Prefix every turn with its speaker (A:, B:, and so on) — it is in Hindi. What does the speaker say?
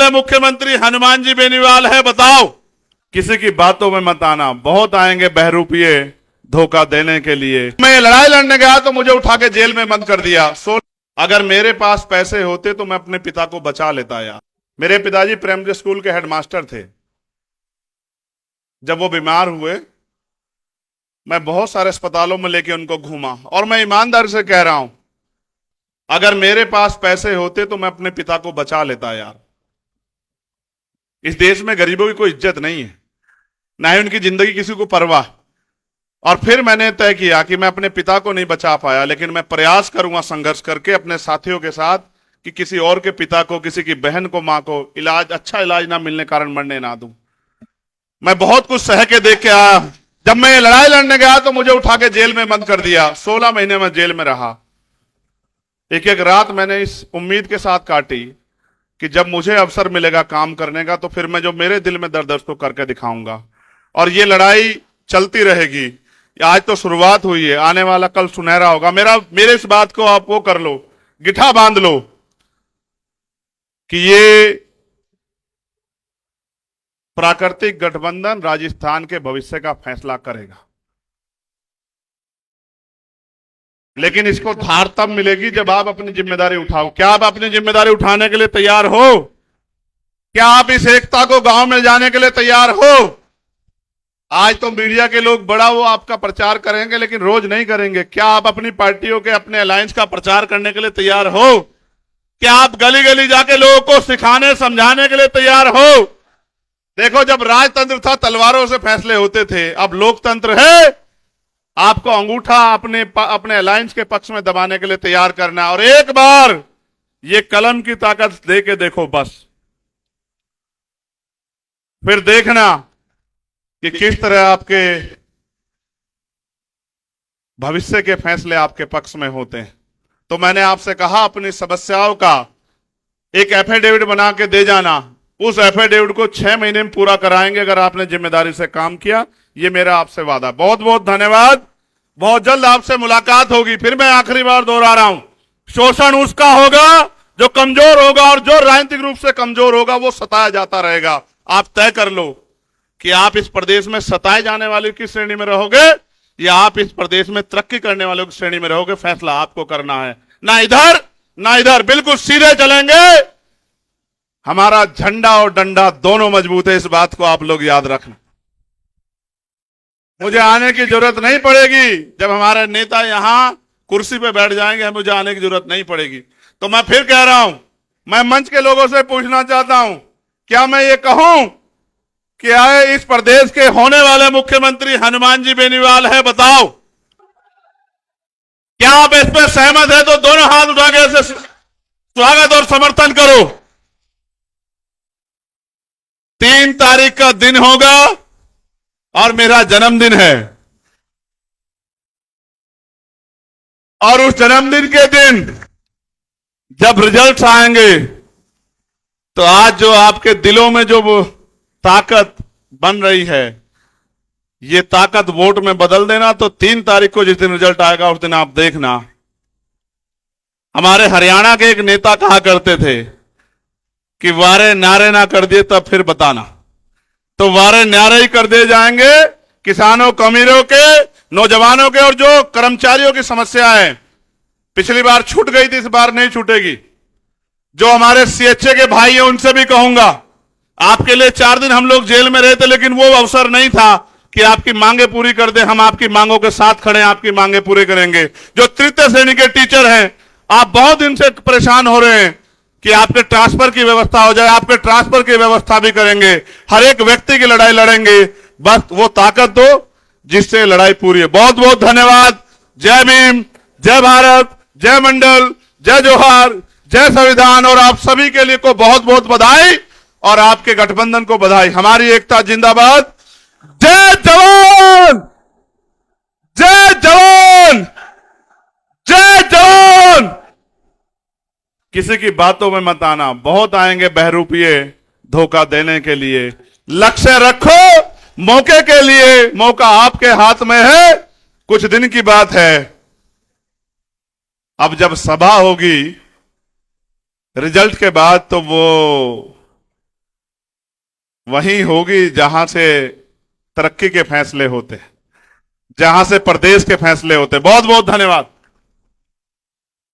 A: वाले मुख्यमंत्री हनुमान जी बेनीवाल है, बताओ। किसी की बातों में मत आना, बहुत आएंगे बहरूपिये धोखा देने के लिए। मैं लड़ाई लड़ने गया तो मुझे उठा के जेल में बंद कर दिया। अगर मेरे पास पैसे होते तो मैं अपने पिता को बचा लेता यार। मेरे पिताजी प्राइमरी स्कूल के हेडमास्टर थे। जब वो बीमार हुए, मैं बहुत सारे अस्पतालों में लेके उनको घूमा, और मैं ईमानदारी से कह रहा हूं, अगर मेरे पास पैसे होते तो मैं अपने पिता को बचा लेता यार। इस देश में गरीबों की कोई इज्जत नहीं है, ना ही उनकी जिंदगी किसी को परवाह। और फिर मैंने तय किया कि मैं अपने पिता को नहीं बचा पाया, लेकिन मैं प्रयास करूंगा संघर्ष करके अपने साथियों के साथ कि किसी और के पिता को, किसी की बहन को, मां को अच्छा इलाज ना मिलने कारण मरने ना दूं। मैं बहुत कुछ सह के देख के आया। जब मैं लड़ाई लड़ने गया तो मुझे उठा के जेल में बंद कर दिया। 16 महीने में जेल में रहा। एक एक रात मैंने इस उम्मीद के साथ काटी कि जब मुझे अवसर मिलेगा काम करने का, तो फिर मैं जो मेरे दिल में दर्द है उसको करके दिखाऊंगा। और ये लड़ाई चलती रहेगी। आज तो शुरुआत हुई है, आने वाला कल सुनहरा होगा। मेरे इस बात को आप वो कर लो, गिठा बांध लो कि ये प्राकृतिक गठबंधन राजस्थान के भविष्य का फैसला करेगा। लेकिन इसको धार तब मिलेगी जब आप अपनी जिम्मेदारी उठाओ। क्या आप अपनी जिम्मेदारी उठाने के लिए तैयार हो? क्या आप इस एकता को गांव में जाने के लिए तैयार हो? आज तो मीडिया के लोग बड़ा वो आपका प्रचार करेंगे, लेकिन रोज नहीं करेंगे। क्या आप अपनी पार्टियों के, अपने अलायंस का प्रचार करने के लिए तैयार हो? क्या आप गली गली जाके लोगों को सिखाने समझाने के लिए तैयार हो? देखो, जब राजतंत्र था तलवारों से फैसले होते थे, अब लोकतंत्र है। आपको अंगूठा अपने अलायंस के पक्ष में दबाने के लिए तैयार करना। और एक बार ये कलम की ताकत दे के देखो बस, फिर देखना कि किस तरह आपके भविष्य के फैसले आपके पक्ष में होते हैं। तो मैंने आपसे कहा, अपनी समस्याओं का एक एफिडेविट बना के दे जाना। उस एफिडेविट को 6 महीने में पूरा कराएंगे अगर आपने जिम्मेदारी से काम किया। ये मेरा आपसे वादा। बहुत बहुत धन्यवाद। बहुत जल्द आपसे मुलाकात होगी। फिर मैं आखिरी बार दोहरा रहा हूं, शोषण उसका होगा जो कमजोर होगा, और जो राजनीतिक रूप से कमजोर होगा वो सताया जाता रहेगा। आप तय कर लो कि आप इस प्रदेश में सताए जाने वाले की श्रेणी में रहोगे या आप इस प्रदेश में तरक्की करने वालों की श्रेणी में रहोगे। फैसला आपको करना है। ना इधर ना इधर, बिल्कुल सीधे चलेंगे। हमारा झंडा और डंडा दोनों मजबूत है, इस बात को आप लोग याद रखना। मुझे आने की जरूरत नहीं पड़ेगी। जब हमारे नेता यहां कुर्सी पे बैठ जाएंगे, मुझे आने की जरूरत नहीं पड़ेगी। तो मैं फिर कह रहा हूं, मैं मंच के लोगों से पूछना चाहता हूं, क्या मैं ये कहूं कि आए इस प्रदेश के होने वाले मुख्यमंत्री हनुमान जी बेनीवाल है? बताओ, क्या आप इस पर सहमत है? तो दोनों हाथ उठा के ऐसे स्वागत और समर्थन करो। 3 तारीख का दिन होगा और मेरा जन्मदिन है, और उस जन्मदिन के दिन जब रिजल्ट्स आएंगे, तो आज जो आपके दिलों में जो वो ताकत बन रही है, ये ताकत वोट में बदल देना। तो 3 तारीख को जिस दिन रिजल्ट आएगा उस दिन आप देखना। हमारे हरियाणा के एक नेता कहा करते थे कि वारे नारे ना कर दिए तब फिर बताना। तो वारे नारे ही कर दिए जाएंगे। किसानों, अमीरों के, नौजवानों के और जो कर्मचारियों की समस्या है, पिछली बार छूट गई थी, इस बार नहीं छूटेगी। जो हमारे सीएचए के भाई हैं उनसे भी कहूंगा, आपके लिए 4 दिन हम लोग जेल में रहे थे, लेकिन वो अवसर नहीं था कि आपकी मांगे पूरी कर दे। हम आपकी मांगों के साथ खड़े हैं, आपकी मांगे पूरी करेंगे। जो तृतीय श्रेणी के टीचर हैं, आप बहुत दिन से परेशान हो रहे हैं कि आपके ट्रांसफर की व्यवस्था हो जाए, आपके ट्रांसफर की व्यवस्था भी करेंगे। हर एक व्यक्ति की लड़ाई लड़ेंगे। बस वो ताकत दो जिससे लड़ाई पूरी है। बहुत बहुत धन्यवाद। जय भीम, जय भारत, जय मंडल, जय जोहार, जय संविधान। और आप सभी के लिए को बहुत बहुत बधाई, और आपके गठबंधन को बधाई। हमारी एकता जिंदाबाद। जय जवान, जय जवान, जय जवान। किसी की बातों में मत आना, बहुत आएंगे बहरूपिये धोखा देने के लिए। लक्ष्य रखो मौके के लिए, मौका आपके हाथ में है। कुछ दिन की बात है, अब जब सभा होगी रिजल्ट के बाद, तो वो वहीं होगी जहां से तरक्की के फैसले होते हैं, जहां से प्रदेश के फैसले होते हैं। बहुत बहुत धन्यवाद।